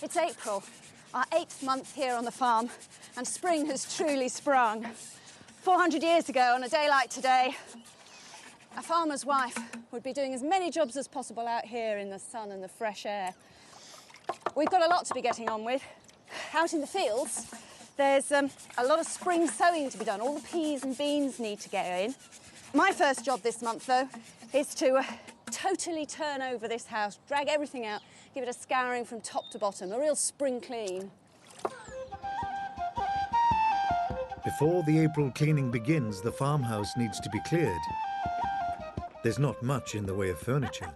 It's April, our 8th month here on the farm, and spring has truly sprung. 400 years ago, on a day like today, a farmer's wife would be doing as many jobs as possible out here in the sun and the fresh air. We've got a lot to be getting on with. Out in the fields, there's a lot of spring sowing to be done. All the peas and beans need to go in. My first job this month, though, is to totally turn over this house, drag everything out, give it a scouring from top to bottom, a real spring clean. Before the April cleaning begins, the farmhouse needs to be cleared. There's not much in the way of furniture.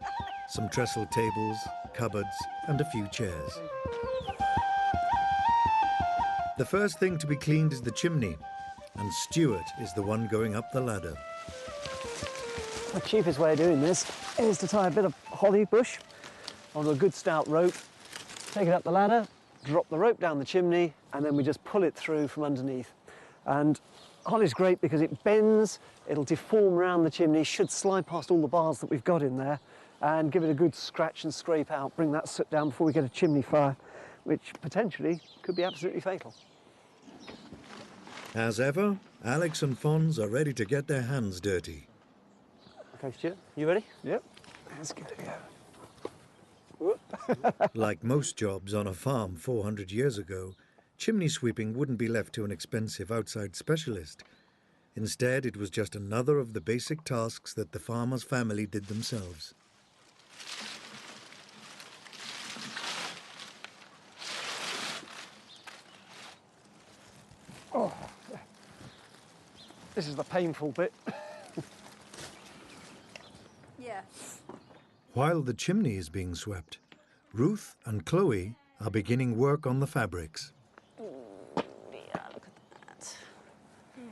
Some trestle tables, cupboards, and a few chairs. The first thing to be cleaned is the chimney, and Stuart is the one going up the ladder. The cheapest way of doing this is to tie a bit of holly bush onto a good stout rope, take it up the ladder, drop the rope down the chimney, and then we just pull it through from underneath. And holly's great because it bends, it'll deform around the chimney, should slide past all the bars that we've got in there, and give it a good scratch and scrape out, bring that soot down before we get a chimney fire, which potentially could be absolutely fatal. As ever, Alex and Fons are ready to get their hands dirty. Okay, Stuart, you ready? Yep. Let's give it a go. Like most jobs on a farm 400 years ago, chimney sweeping wouldn't be left to an expensive outside specialist. Instead, it was just another of the basic tasks that the farmer's family did themselves. Oh, this is the painful bit. Yeah. While the chimney is being swept, Ruth and Chloe are beginning work on the fabrics. Yeah, look at that.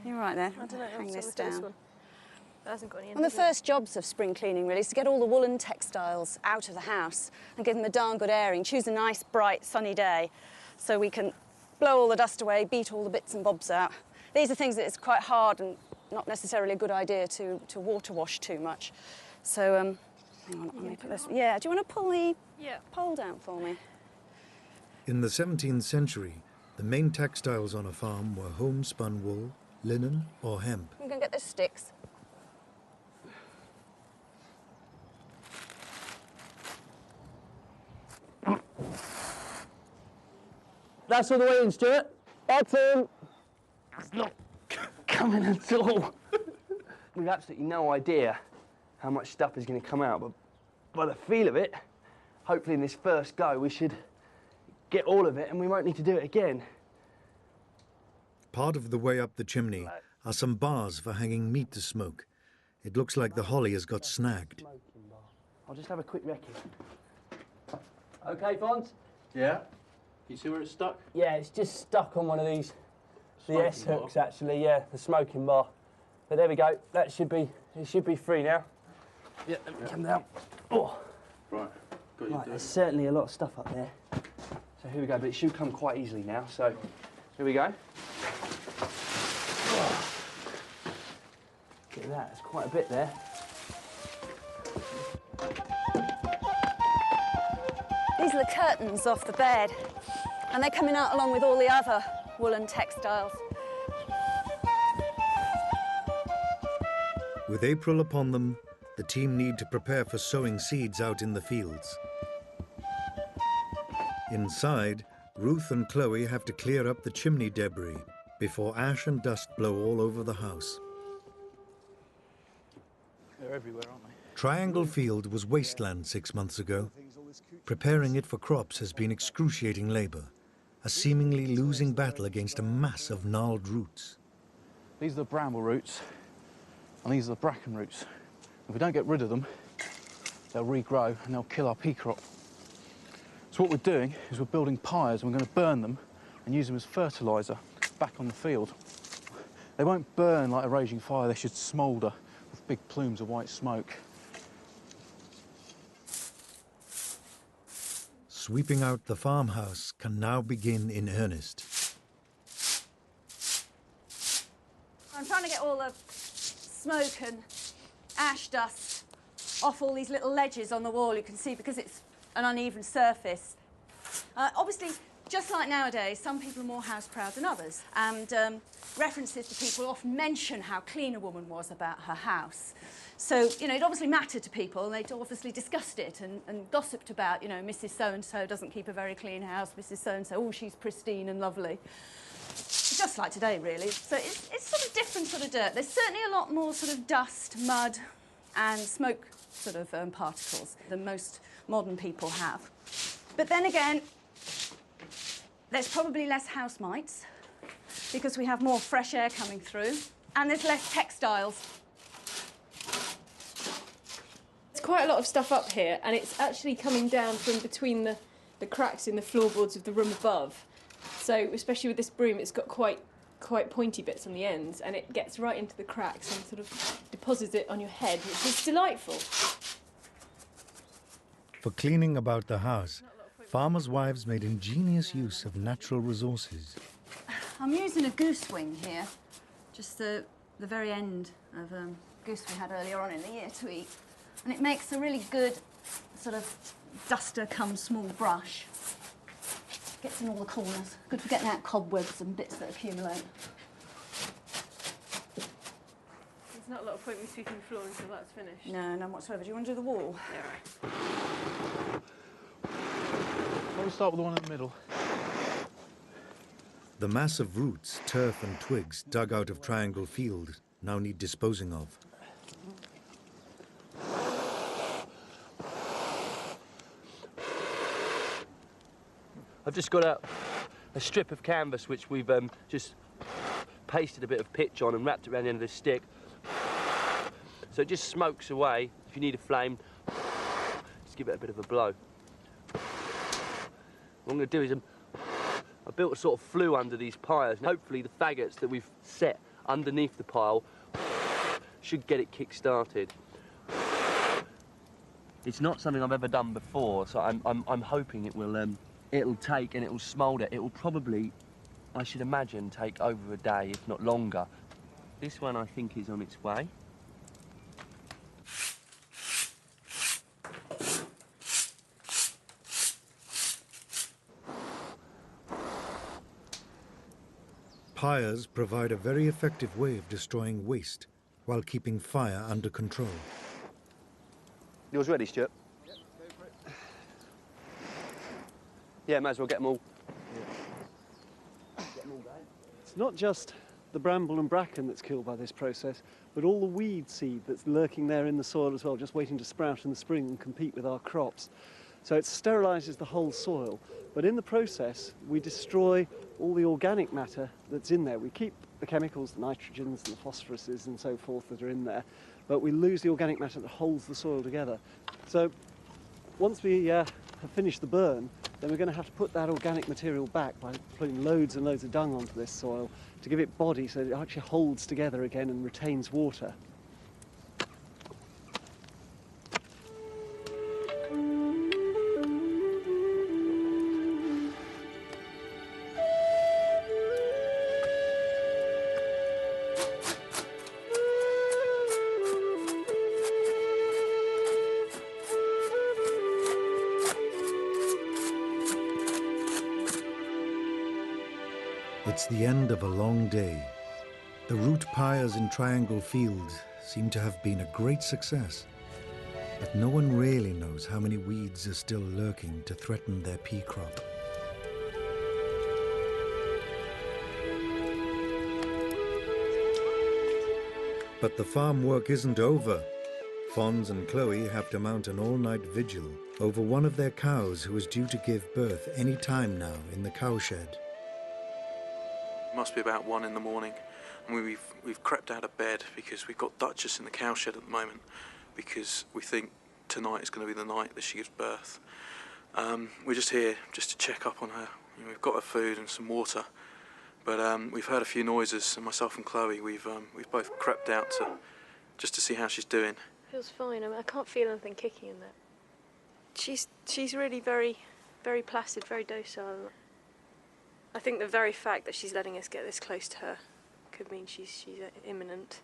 You're right there. I don't know. Hang this This down. one. That hasn't got any end, One of has the it? first jobs of spring cleaning, really, is to get all the woolen textiles out of the house and give them a darn good airing. Choose a nice, bright, sunny day so we can blow all the dust away, beat all the bits and bobs out. These are things that it's quite hard and not necessarily a good idea to water wash too much. So, hang on, let me put this. Yeah, do you want to pull the pole down for me? In the 17th century, the main textiles on a farm were homespun wool, linen, or hemp. I'm going to get those sticks. That's all the way in, Stuart. Bottom. It's not coming at all. We've absolutely no idea how much stuff is going to come out, but by the feel of it, hopefully in this first go, we should get all of it and we won't need to do it again. Part of the way up the chimney are some bars for hanging meat to smoke. It looks like the holly has got snagged. I'll just have a quick recce. Okay, Fons? Yeah? You see where it's stuck? Yeah, it's just stuck on one of these, the Smoking S hooks bar. actually, yeah, the smoking bar. But there we go, it should be free now. Yeah. Come down. Oh. Right. Got you Right, doing. there's certainly a lot of stuff up there. So here we go, but it should come quite easily now, so here we go. Look at that, there's quite a bit there. These are the curtains off the bed, and they're coming out along with all the other woolen textiles. With April upon them, the team need to prepare for sowing seeds out in the fields. Inside, Ruth and Chloe have to clear up the chimney debris before ash and dust blow all over the house. They're everywhere, aren't they? Triangle Field was wasteland 6 months ago. Preparing it for crops has been excruciating labour, a seemingly losing battle against a mass of gnarled roots. These are the bramble roots, and these are the bracken roots. If we don't get rid of them, they'll regrow and they'll kill our pea crop. So what we're doing is we're building pyres and we're going to burn them and use them as fertiliser back on the field. They won't burn like a raging fire, they should smoulder with big plumes of white smoke. Sweeping out the farmhouse can now begin in earnest. I'm trying to get all the smoke and ash dust off all these little ledges on the wall, you can see, because it's an uneven surface. Obviously, just like nowadays, some people are more house proud than others, and references to people often mention how clean a woman was about her house. So, you know, it obviously mattered to people, and they'd obviously discussed it and gossiped about, you know, Mrs. So-and-so doesn't keep a very clean house, Mrs. So-and-so, oh, she's pristine and lovely. Just like today, really. So it's sort of different sort of dirt. There's certainly a lot more sort of dust, mud and smoke sort of particles than most modern people have. But then again, there's probably less house mites because we have more fresh air coming through, and there's less textiles. There's quite a lot of stuff up here, and it's actually coming down from between the cracks in the floorboards of the room above. So, especially with this broom, it's got quite pointy bits on the ends, and it gets right into the cracks and sort of deposits it on your head, which is delightful. For cleaning about the house, farmers' wives made ingenious use of natural resources. I'm using a goose wing here, just the very end of goose we had earlier on in the year to eat. And it makes a really good sort of duster come small brush. Gets in all the corners. Good for getting out cobwebs and bits that accumulate. There's not a lot of point in me sweeping the floor until that's finished. No, none whatsoever. Do you want to do the wall? Yeah. Why don't we start with the one in the middle? The mass of roots, turf and twigs dug out of Triangle Field now need disposing of. I've just got a strip of canvas which we've just pasted a bit of pitch on and wrapped it around the end of this stick. So it just smokes away. If you need a flame, just give it a bit of a blow. What I'm going to do is I built a sort of flue under these piles, and hopefully the faggots that we've set underneath the pile should get it kick-started. It's not something I've ever done before, so I'm hoping it will. It'll take and it'll smoulder. It will probably, I should imagine, take over a day, if not longer. This one, I think, is on its way. Pyres provide a very effective way of destroying waste while keeping fire under control. Yours ready, Stuart? Yep, go for it. Yeah, might as well get them all. Yeah. Get them all going. It's not just the bramble and bracken that's killed by this process, but all the weed seed that's lurking there in the soil as well, just waiting to sprout in the spring and compete with our crops. So it sterilises the whole soil, but in the process we destroy all the organic matter that's in there. We keep the chemicals, the nitrogens and the phosphoruses and so forth that are in there, but we lose the organic matter that holds the soil together. So once we have finished the burn, then we're going to have to put that organic material back by putting loads and loads of dung onto this soil to give it body so that it actually holds together again and retains water. It's the end of a long day. The root pyres in Triangle Field seem to have been a great success, but no one really knows how many weeds are still lurking to threaten their pea crop. But the farm work isn't over. Fons and Chloe have to mount an all-night vigil over one of their cows who is due to give birth any time now in the cowshed. It must be about 1 in the morning, and we've crept out of bed because we've got Duchess in the cowshed at the moment because we think tonight is going to be the night that she gives birth. We're just here just to check up on her. You know, we've got her food and some water, but we've heard a few noises, and myself and Chloe, we've both crept out just to see how she's doing. Feels fine. I mean, I can't feel anything kicking in there. She's really very, very placid, very docile. I think the very fact that she's letting us get this close to her could mean she's imminent.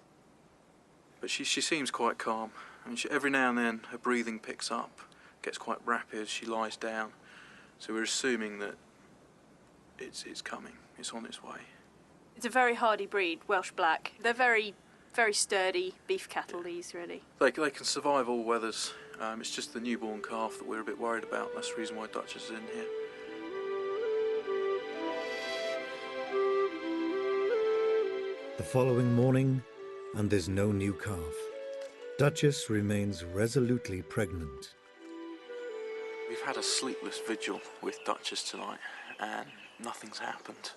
But she seems quite calm. I mean, every now and then her breathing picks up, gets quite rapid. She lies down, So we're assuming that it's coming, it's on its way. It's a very hardy breed, Welsh Black. They're very, very sturdy beef cattle, these, really. They can survive all weathers. It's just the newborn calf that we're a bit worried about. That's the reason why Duchess is in here. The following morning, and there's no new calf. Duchess remains resolutely pregnant. We've had a sleepless vigil with Duchess tonight, and nothing's happened.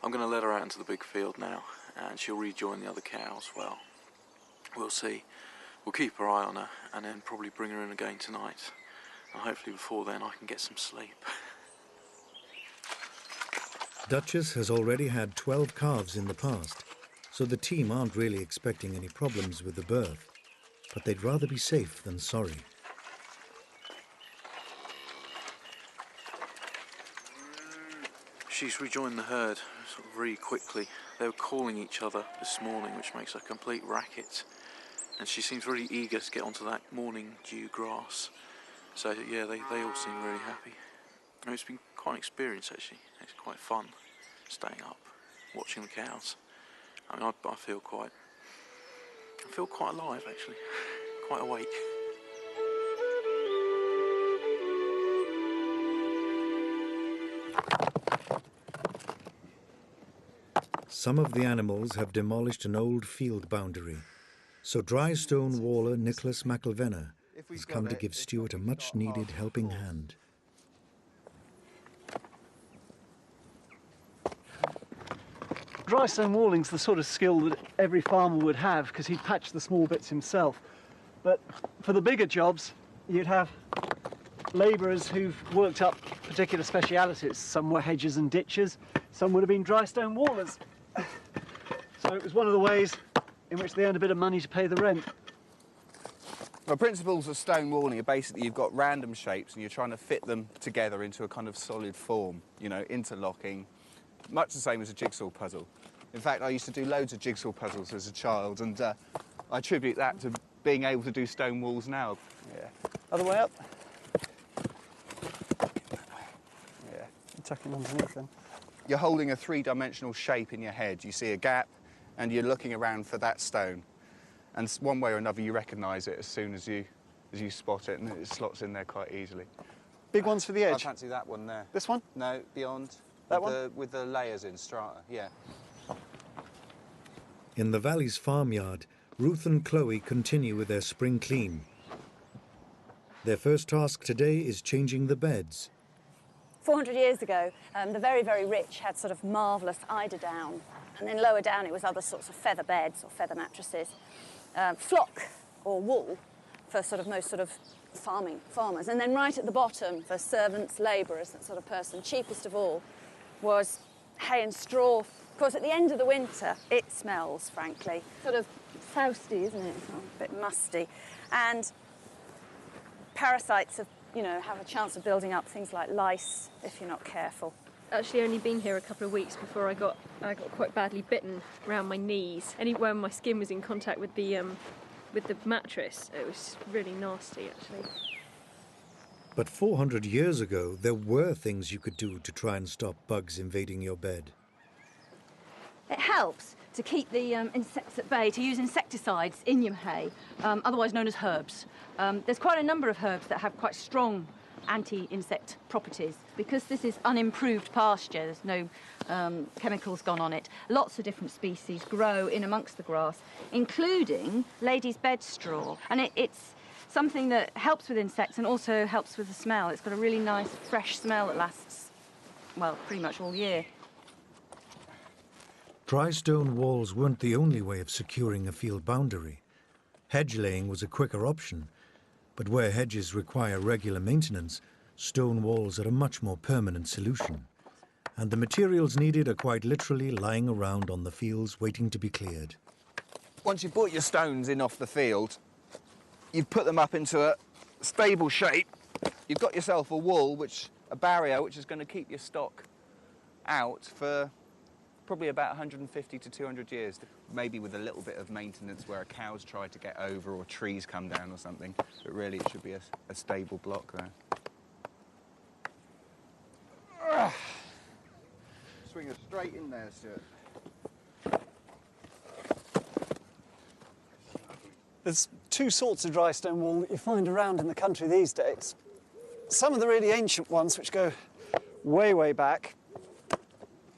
I'm going to let her out into the big field now, and she'll rejoin the other cows. Well, we'll see. We'll keep our eye on her, and then probably bring her in again tonight. And hopefully before then I can get some sleep. Duchess has already had 12 calves in the past, so the team aren't really expecting any problems with the birth. But they'd rather be safe than sorry. She's rejoined the herd sort of really quickly. They were calling each other this morning, which makes a complete racket. And she seems really eager to get onto that morning dew grass. So yeah, they all seem really happy. And it's been quite an experience actually. It's quite fun staying up, watching the cows. I mean, I feel quite alive actually, quite awake. Some of the animals have demolished an old field boundary, so dry stone waller Nicholas McElvenna has come to give Stuart a much-needed helping hand. Dry stone walling's the sort of skill that every farmer would have because he'd patch the small bits himself. But for the bigger jobs, you'd have labourers who've worked up particular specialities. Some were hedgers and ditchers, some would have been dry stone wallers. So it was one of the ways in which they earned a bit of money to pay the rent. The principles of stone walling are basically you've got random shapes and you're trying to fit them together into a kind of solid form, you know, interlocking, much the same as a jigsaw puzzle. In fact, I used to do loads of jigsaw puzzles as a child, and I attribute that to being able to do stone walls now. Yeah. Other way up. Yeah. Tucking underneath then. You're holding a three-dimensional shape in your head. You see a gap, and you're looking around for that stone. And one way or another, you recognise it as soon as you spot it, and it slots in there quite easily. Big ones for the edge. I fancy that one there. This one? No, beyond. That one? With the layers in strata, yeah. In the Valley's farmyard, Ruth and Chloe continue with their spring clean. Their first task today is changing the beds. 400 years ago, the very, very rich had sort of marvellous eider down, and then lower down it was other sorts of feather beds or feather mattresses. Flock or wool for sort of most sort of farmers, and then right at the bottom for servants, labourers, that sort of person. Cheapest of all was hay and straw. Of course, at the end of the winter, it smells, frankly. Sort of sousty, isn't it? A bit musty. And parasites have, have a chance of building up things like lice if you're not careful. Actually only been here a couple of weeks before I got quite badly bitten around my knees. Anywhere my skin was in contact with the mattress, it was really nasty actually. But 400 years ago, there were things you could do to try and stop bugs invading your bed. It helps to keep the insects at bay, to use insecticides in your hay, otherwise known as herbs. There's quite a number of herbs that have quite strong anti-insect properties. Because this is unimproved pasture, there's no chemicals gone on it, lots of different species grow in amongst the grass, including ladies' bed straw. And it's something that helps with insects and also helps with the smell. It's got a really nice, fresh smell that lasts, well, pretty much all year. Dry stone walls weren't the only way of securing a field boundary. Hedge laying was a quicker option, but where hedges require regular maintenance, stone walls are a much more permanent solution. And the materials needed are quite literally lying around on the fields waiting to be cleared. Once you've brought your stones in off the field, you've put them up into a stable shape. You've got yourself a wall, a barrier, which is going to keep your stock out for probably about 150 to 200 years, maybe with a little bit of maintenance where a cow's tried to get over or trees come down or something, but really it should be a stable block there. bring her straight in there, Stuart. There's two sorts of dry stone wall that you find around in the country these days. Some of the really ancient ones, which go way, way back,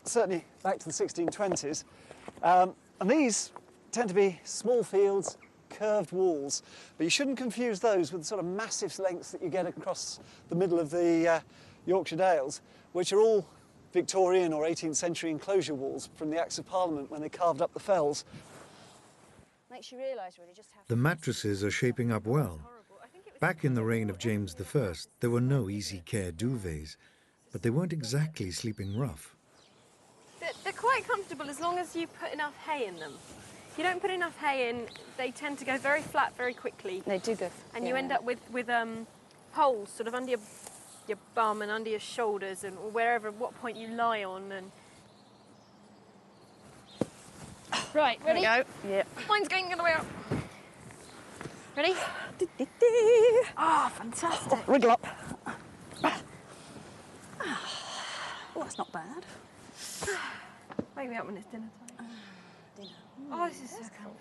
certainly back to the 1620s, and these tend to be small fields, curved walls, but you shouldn't confuse those with the sort of massive lengths that you get across the middle of the Yorkshire Dales, which are all Victorian or 18th century enclosure walls from the Acts of Parliament when they carved up the fells. Makes you realise really just how... The mattresses are shaping up well. Back in the reign of James I, there were no easy care duvets, but they weren't exactly sleeping rough. They're quite comfortable as long as you put enough hay in them. If you don't put enough hay in, they tend to go very flat very quickly. They do go. And you end up with holes sort of under your bum and under your shoulders and wherever, what point you lie on. And right, ready? Go. Yep. Mine's going the way up. Ready? Ah, fantastic. Oh, wriggle up. Oh, that's not bad. Wake me up when it's dinner time. Oh, this is so comfy.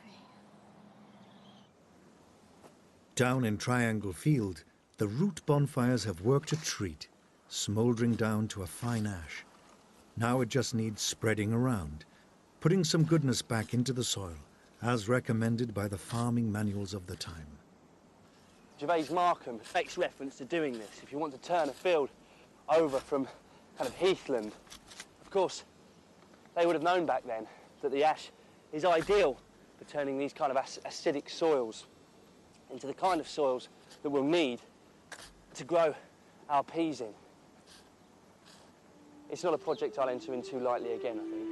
Down in Triangle Field, the root bonfires have worked a treat, smouldering down to a fine ash. Now it just needs spreading around, putting some goodness back into the soil, as recommended by the farming manuals of the time. Gervase Markham makes reference to doing this if you want to turn a field over from kind of heathland. Of course, they would have known back then that the ash is ideal for turning these kind of acidic soils into the kind of soils that we'll need to grow our peas in. It's not a project I'll enter into lightly again, I think.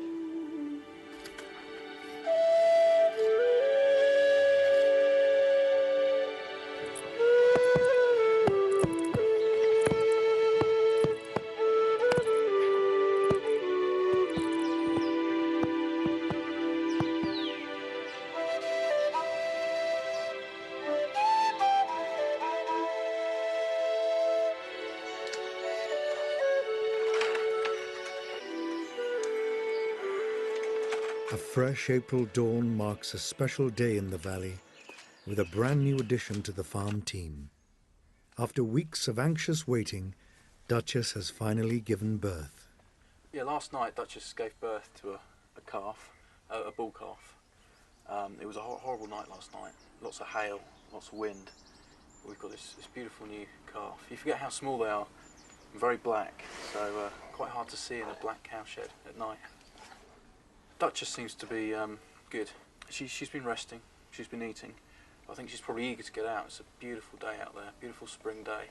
A fresh April dawn marks a special day in the valley with a brand new addition to the farm team. After weeks of anxious waiting, Duchess has finally given birth. Yeah, last night Duchess gave birth to a calf, a bull calf. It was a horrible night last night. Lots of hail, lots of wind. We've got this beautiful new calf. You forget how small they are, very black, so quite hard to see in a black cowshed at night. Duchess seems to be good. She's been resting, she's been eating. I think she's probably eager to get out. It's a beautiful day out there, beautiful spring day.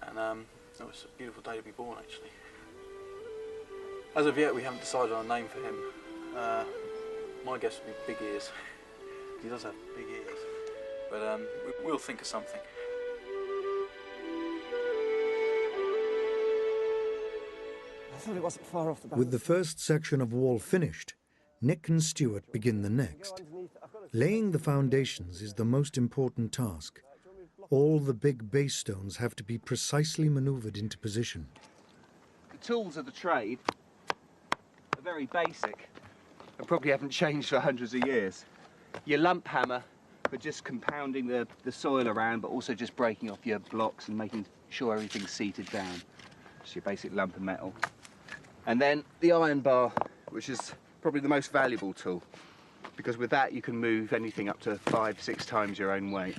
And it's a beautiful day to be born, actually. As of yet, we haven't decided on a name for him. My guess would be Big Ears. He does have big ears. But we'll think of something. I thought it wasn't far off the back. With the first section of wall finished, Nick and Stuart begin the next. Laying the foundations is the most important task. All the big base stones have to be precisely manoeuvred into position. The tools of the trade are very basic and probably haven't changed for hundreds of years. Your lump hammer for just compounding the soil around, but also just breaking off your blocks and making sure everything's seated down. Just your basic lump of metal. And then the iron bar, which is probably the most valuable tool, because with that you can move anything up to 5-6 times your own weight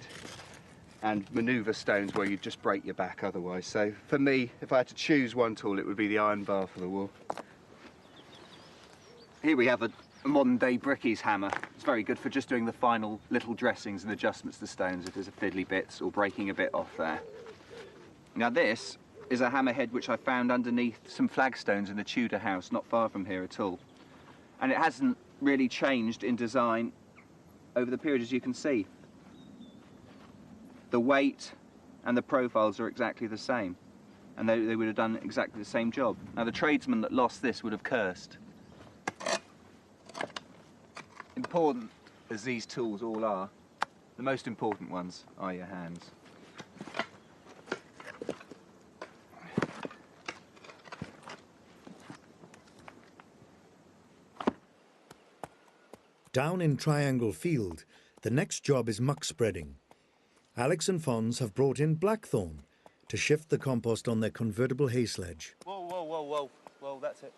and manoeuvre stones where you'd just break your back otherwise. So for me, if I had to choose one tool, it would be the iron bar for the wall. Here we have a modern day brickies hammer. It's very good for just doing the final little dressings and adjustments to stones if there's a fiddly bits or breaking a bit off there. Now this is a hammerhead which I found underneath some flagstones in the Tudor house not far from here at all. And it hasn't really changed in design over the period, as you can see. The weight and the profiles are exactly the same, and they would have done exactly the same job. Now the tradesman that lost this would have cursed. Important as these tools all are, the most important ones are your hands. Down in Triangle Field, the next job is muck spreading. Alex and Fons have brought in blackthorn to shift the compost on their convertible hay sledge. Whoa, whoa, whoa, whoa. Whoa, that's it.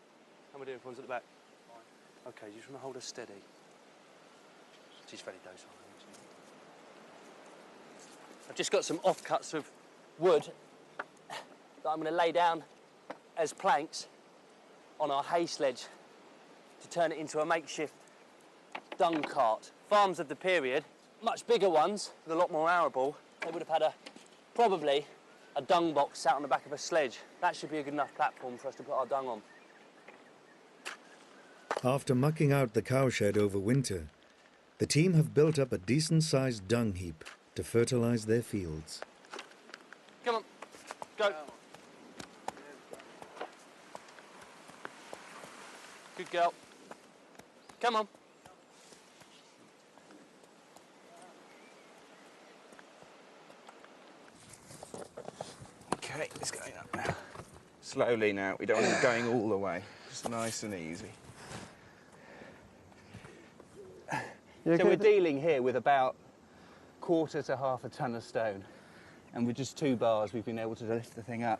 How am I doing, Fons, at the back? Fine. OK, you just want to hold her steady. She's very docile. I've just got some offcuts of wood that I'm going to lay down as planks on our hay sledge to turn it into a makeshift dung cart. Farms of the period, much bigger ones with a lot more arable, they would have had probably a dung box sat on the back of a sledge. That should be a good enough platform for us to put our dung on. After mucking out the cowshed over winter, the team have built up a decent-sized dung heap to fertilise their fields. Come on, go. Good girl. Come on. Okay, it's going up now. Slowly now, we don't want it going all the way. Just nice and easy. So we're dealing here with about 1/4 to half a ton of stone. And with just 2 bars, we've been able to lift the thing up.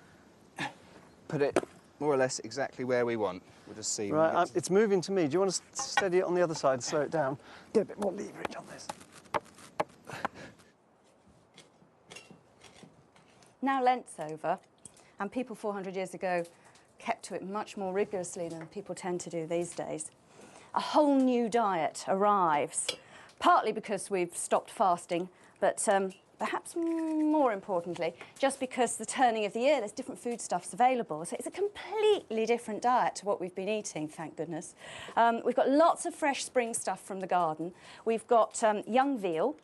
Put it more or less exactly where we want. We'll just see. Right, it's moving to me. Do you want to steady it on the other side and slow it down? Get a bit more leverage on this. Now Lent's over, and people 400 years ago kept to it much more rigorously than people tend to do these days. A whole new diet arrives, partly because we've stopped fasting, but perhaps more importantly, just because the turning of the year, there's different foodstuffs available. So it's a completely different diet to what we've been eating, thank goodness. We've got lots of fresh spring stuff from the garden. We've got young veal.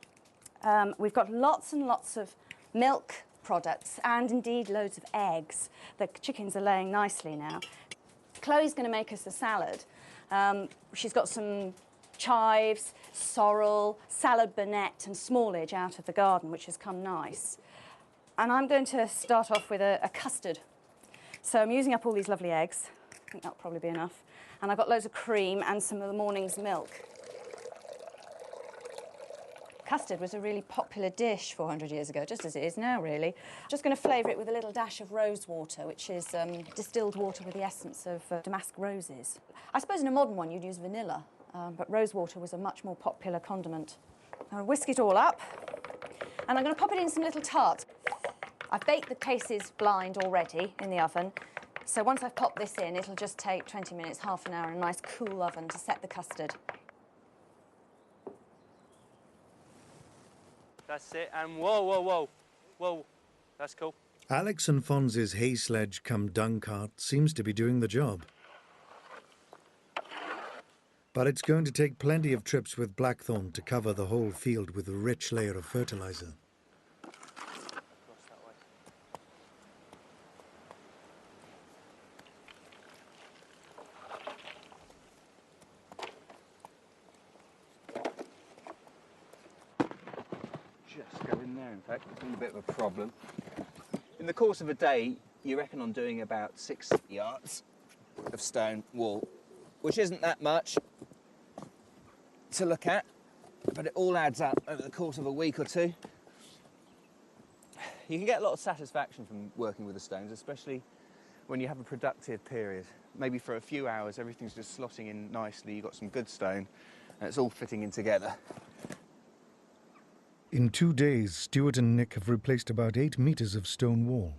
We've got lots and lots of milk products and indeed loads of eggs. The chickens are laying nicely now. Chloe's going to make us a salad. She's got some chives, sorrel, salad burnette and smallage out of the garden, which has come nice. And I'm going to start off with a custard. So I'm using up all these lovely eggs. I think that'll probably be enough. And I've got loads of cream and some of the morning's milk. Custard was a really popular dish 400 years ago, just as it is now, really. Just going to flavour it with a little dash of rose water, which is distilled water with the essence of damask roses. I suppose in a modern one you'd use vanilla, but rose water was a much more popular condiment. I'll whisk it all up, and I'm going to pop it in some little tarts. I've baked the cases blind already in the oven, so once I've popped this in, it'll just take 20 minutes, half an hour in a nice cool oven to set the custard. That's it, and whoa, whoa, whoa. Whoa, that's cool. Alex and Fonz's hay sledge cum dung cart seems to be doing the job. But it's going to take plenty of trips with blackthorn to cover the whole field with a rich layer of fertiliser. Just go in there, in fact. It's been a bit of a problem. In the course of a day, you reckon on doing about 6 yards of stone wall, which isn't that much to look at, but it all adds up over the course of a week or two. You can get a lot of satisfaction from working with the stones, especially when you have a productive period. Maybe for a few hours, everything's just slotting in nicely, you've got some good stone, and it's all fitting in together. In 2 days, Stuart and Nick have replaced about 8 metres of stone wall,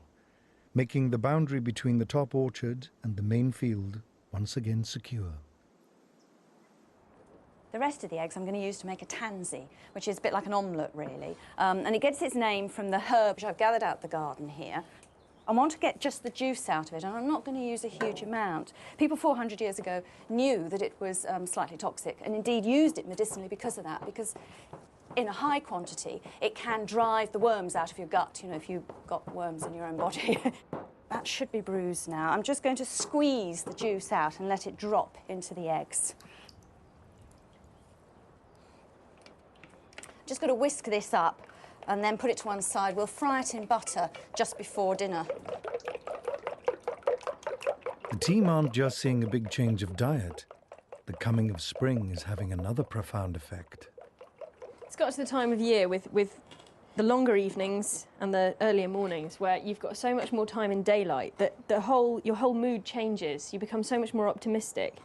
making the boundary between the top orchard and the main field once again secure. The rest of the eggs I'm going to use to make a tansy, which is a bit like an omelette, really. And it gets its name from the herb which I've gathered out the garden here. I want to get just the juice out of it, and I'm not going to use a huge amount. People 400 years ago knew that it was slightly toxic, and indeed used it medicinally because of that, because in a high quantity, it can drive the worms out of your gut, you know, if you've got worms in your own body. That should be bruised now. I'm just going to squeeze the juice out and let it drop into the eggs. Just got to whisk this up and then put it to one side. We'll fry it in butter just before dinner. The team aren't just seeing a big change of diet. the coming of spring is having another profound effect. It's got to the time of year with the longer evenings and the earlier mornings where you've got so much more time in daylight that your whole mood changes. You become so much more optimistic.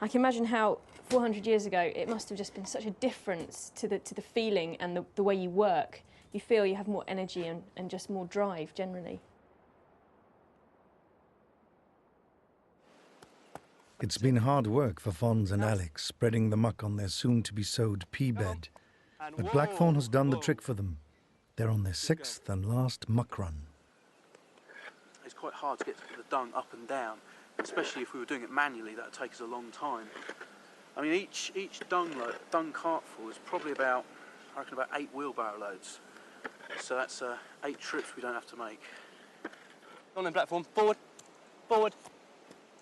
I can imagine how 400 years ago it must have just been such a difference to the feeling and the way you work. You feel you have more energy and just more drive generally. It's been hard work for Fons and Alex spreading the muck on their soon-to-be-sowed pea bed. But Blackthorn has done the trick for them. They're on their 6th and last muck run. It's quite hard to get the dung up and down, especially if we were doing it manually. That would take us a long time. I mean, each dung cartful is probably about, I reckon, about 8 wheelbarrow loads. So that's 8 trips we don't have to make. On then, Blackthorn, forward, forward,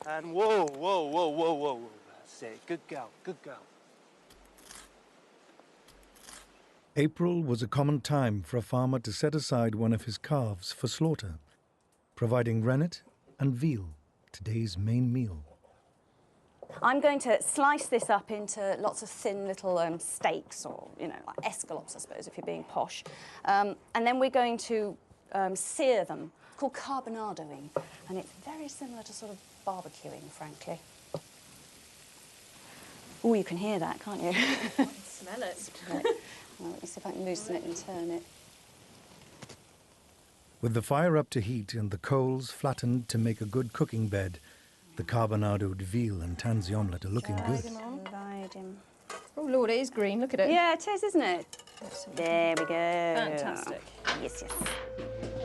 and whoa, whoa, whoa, whoa, whoa. That's it. Good girl, good girl. April was a common time for a farmer to set aside one of his calves for slaughter, providing rennet and veal, today's main meal. I'm going to slice this up into lots of thin little steaks, or, you know, like escalopes, I suppose, if you're being posh. And then we're going to sear them. It's called carbonadoing, and it's very similar to sort of barbecuing, frankly. Oh, you can hear that, can't you? Smell it. Well, let me see if I can loosen it and turn it. With the fire up to heat and the coals flattened to make a good cooking bed, the carbonadoed veal and tansy omelette are looking good. Slide him. Oh, Lord, it is green. Look at it. Yeah, it is, isn't it? There we go. Fantastic. Yes, yes.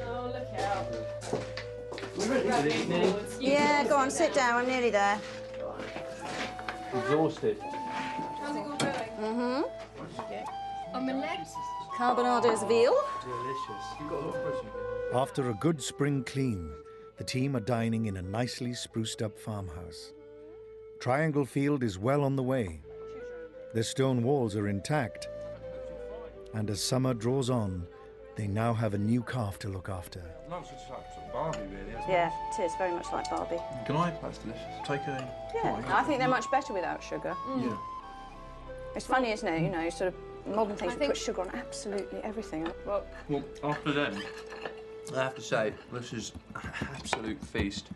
Oh, look out. Yeah, go on, sit down. I'm nearly there. Exhausted. How's it all going? Mm-hmm. On my legs. Carbonado's veal. Delicious. After a good spring clean, the team are dining in a nicely spruced up farmhouse. Triangle Field is well on the way. Their stone walls are intact. And as summer draws on, they now have a new calf to look after. Not such like Barbie, really. Yeah, it is very much like Barbie. Can I? That's delicious. Take a... Yeah, I think they're much better without sugar. Yeah. It's funny, isn't it? You know, sort of modern things, we put sugar on absolutely everything. Well, after them, I have to say, this is an absolute feast.